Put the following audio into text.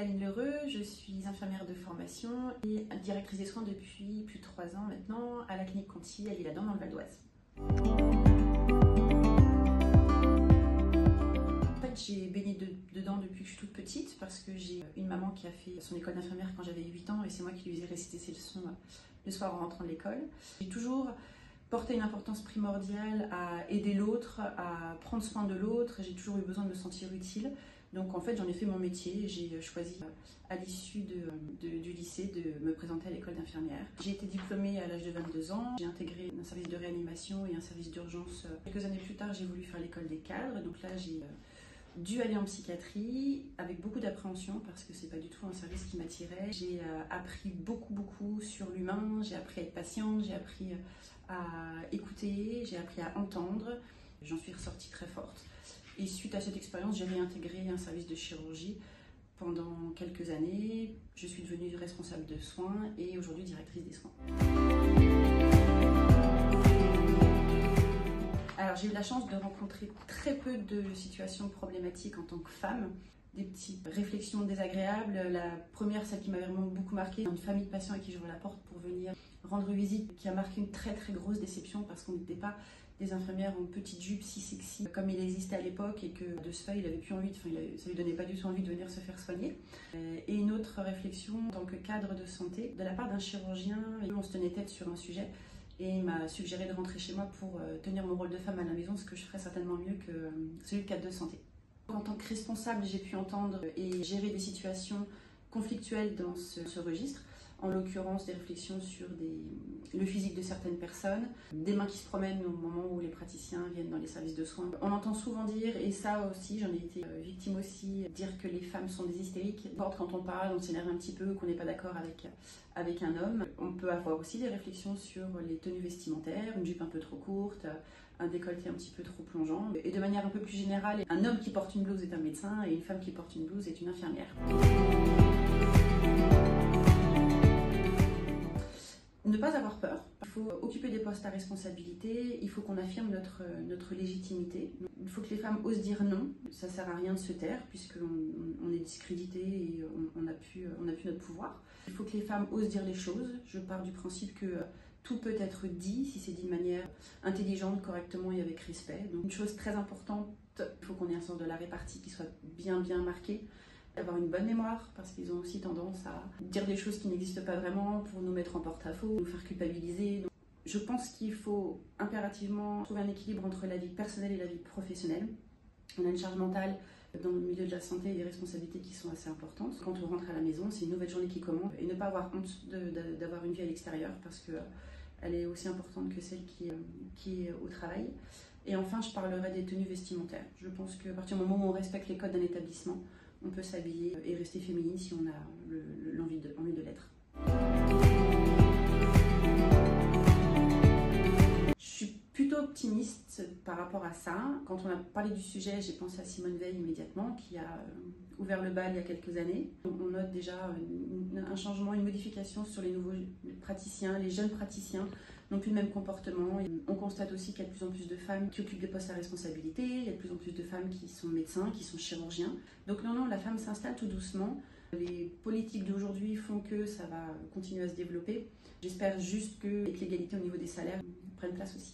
Aline Lheureux, je suis infirmière de formation et directrice des soins depuis plus de 3 ans maintenant à la clinique Conti à L'Isle-Adam dans le Val d'Oise. En fait, j'ai baigné dedans depuis que je suis toute petite parce que j'ai une maman qui a fait son école d'infirmière quand j'avais 8 ans et c'est moi qui lui faisais réciter ses leçons le soir en rentrant de l'école. J'ai toujours porté une importance primordiale à aider l'autre, à prendre soin de l'autre. J'ai toujours eu besoin de me sentir utile. Donc en fait, j'en ai fait mon métier. J'ai choisi à l'issue du lycée de me présenter à l'école d'infirmière. J'ai été diplômée à l'âge de 22 ans. J'ai intégré un service de réanimation et un service d'urgence. Quelques années plus tard, j'ai voulu faire l'école des cadres. Donc là, j'ai dû aller en psychiatrie avec beaucoup d'appréhension parce que c'est pas du tout un service qui m'attirait. J'ai appris beaucoup sur l'humain. J'ai appris à être patiente. J'ai appris à écouter. J'ai appris à entendre. J'en suis ressortie très forte. Et suite à cette expérience, j'ai réintégré un service de chirurgie pendant quelques années. Je suis devenue responsable de soins et aujourd'hui directrice des soins. Alors j'ai eu la chance de rencontrer très peu de situations problématiques en tant que femme. Des petites réflexions désagréables. La première, celle qui m'avait vraiment beaucoup marquée, une famille de patients à qui j'ouvre la porte pour venir rendre visite, qui a marqué une très grosse déception parce qu'on n'était pas des infirmières en petite jupe si sexy comme il existait à l'époque et que de ce fait il avait plus envie, ça lui donnait pas du tout envie de venir se faire soigner. Et une autre réflexion en tant que cadre de santé de la part d'un chirurgien, on se tenait tête sur un sujet et il m'a suggéré de rentrer chez moi pour tenir mon rôle de femme à la maison, ce que je ferais certainement mieux que celui de cadre de santé. En tant que responsable, j'ai pu entendre et gérer des situations conflictuelles dans ce registre. En l'occurrence, des réflexions sur le physique de certaines personnes, des mains qui se promènent au moment où les praticiens viennent dans les services de soins. On entend souvent dire, et ça aussi, j'en ai été victime aussi, dire que les femmes sont des hystériques. Quand on parle, on s'énerve un petit peu, qu'on n'est pas d'accord avec un homme. On peut avoir aussi des réflexions sur les tenues vestimentaires, une jupe un peu trop courte, un décolleté un petit peu trop plongeant. Et de manière un peu plus générale, un homme qui porte une blouse est un médecin et une femme qui porte une blouse est une infirmière. Ne pas avoir peur, il faut occuper des postes à responsabilité, il faut qu'on affirme notre légitimité. Il faut que les femmes osent dire non, ça ne sert à rien de se taire puisqu'on est discrédité et on n'a plus notre pouvoir. Il faut que les femmes osent dire les choses, je pars du principe que tout peut être dit si c'est dit de manière intelligente, correctement et avec respect. Donc une chose très importante, il faut qu'on ait un sens de la répartie qui soit bien marqué. Avoir une bonne mémoire parce qu'ils ont aussi tendance à dire des choses qui n'existent pas vraiment pour nous mettre en porte-à-faux, nous faire culpabiliser. Donc, je pense qu'il faut impérativement trouver un équilibre entre la vie personnelle et la vie professionnelle. On a une charge mentale dans le milieu de la santé et des responsabilités qui sont assez importantes. Quand on rentre à la maison, c'est une nouvelle journée qui commence et ne pas avoir honte d'avoir une vie à l'extérieur parce qu'elle est aussi importante que celle qui est au travail. Et enfin, je parlerai des tenues vestimentaires. Je pense qu'à partir du moment où on respecte les codes d'un établissement, on peut s'habiller et rester féminine si on a l'envie de l'être. Je suis plutôt optimiste par rapport à ça. Quand on a parlé du sujet, j'ai pensé à Simone Veil immédiatement, qui a ouvert le bal il y a quelques années. On note déjà un changement, une modification sur les nouveaux praticiens, les jeunes praticiens n'ont plus le même comportement. On constate aussi qu'il y a de plus en plus de femmes qui occupent des postes à responsabilité, il y a de plus en plus de femmes qui sont médecins, qui sont chirurgiens. Donc non, la femme s'installe tout doucement. Les politiques d'aujourd'hui font que ça va continuer à se développer. J'espère juste que l'égalité au niveau des salaires prenne place aussi.